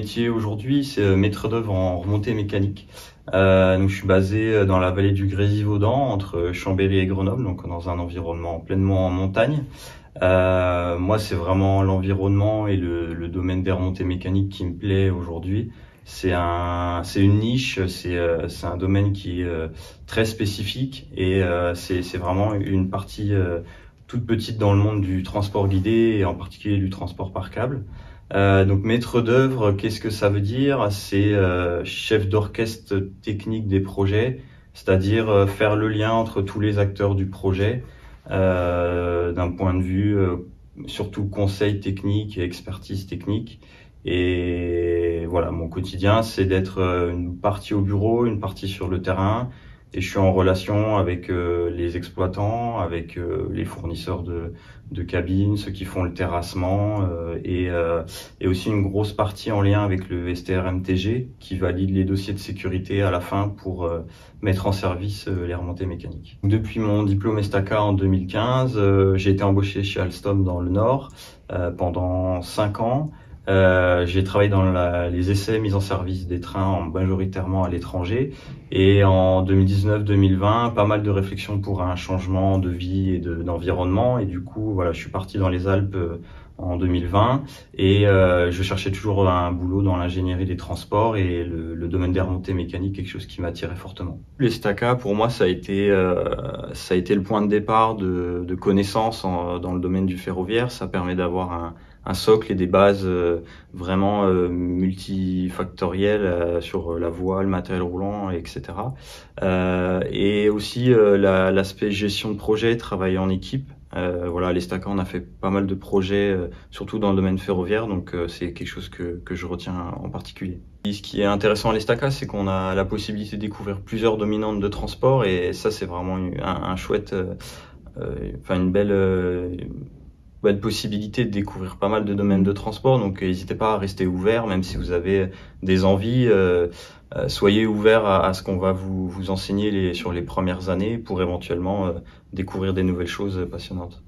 métier aujourd'hui, c'est maître d'œuvre en remontée mécanique. Donc, je suis basé dans la vallée du Grésivaudan, entre Chambéry et Grenoble, donc dans un environnement pleinement en montagne. Moi, c'est vraiment l'environnement et le domaine des remontées mécaniques qui me plaît aujourd'hui. C'est une niche, c'est un domaine qui est très spécifique et c'est vraiment une partie toute petite dans le monde du transport guidé et en particulier du transport par câble. Donc maître d'œuvre, qu'est-ce que ça veut dire? C'est chef d'orchestre technique des projets, c'est-à-dire faire le lien entre tous les acteurs du projet d'un point de vue surtout conseil technique et expertise technique. Et voilà, mon quotidien, c'est d'être une partie au bureau, une partie sur le terrain. Et je suis en relation avec les exploitants, avec les fournisseurs de cabines, ceux qui font le terrassement et aussi une grosse partie en lien avec le STRMTG qui valide les dossiers de sécurité à la fin pour mettre en service les remontées mécaniques. Depuis mon diplôme ESTACA en 2015, j'ai été embauché chez Alstom dans le Nord pendant 5 ans. J'ai travaillé dans les essais mise en service des trains majoritairement à l'étranger et en 2019-2020 pas mal de réflexions pour un changement de vie et d'environnement et du coup voilà, je suis parti dans les Alpes en 2020 et je cherchais toujours un boulot dans l'ingénierie des transports et le domaine des remontées mécaniques, quelque chose qui m'attirait fortement. L'ESTACA pour moi ça a été le point de départ de connaissances dans le domaine du ferroviaire. Ça permet d'avoir un socle et des bases vraiment multifactorielles sur la voie, le matériel roulant, etc. Et aussi l'aspect gestion de projet, travailler en équipe. Voilà, à l'ESTACA, on a fait pas mal de projets, surtout dans le domaine ferroviaire, donc c'est quelque chose que je retiens en particulier. Et ce qui est intéressant à l'ESTACA, c'est qu'on a la possibilité de découvrir plusieurs dominantes de transport, et ça, c'est vraiment un chouette, une belle possibilité de découvrir pas mal de domaines de transport, donc n'hésitez pas à rester ouvert, même si vous avez des envies, soyez ouvert à ce qu'on va vous enseigner sur les premières années pour éventuellement découvrir des nouvelles choses passionnantes.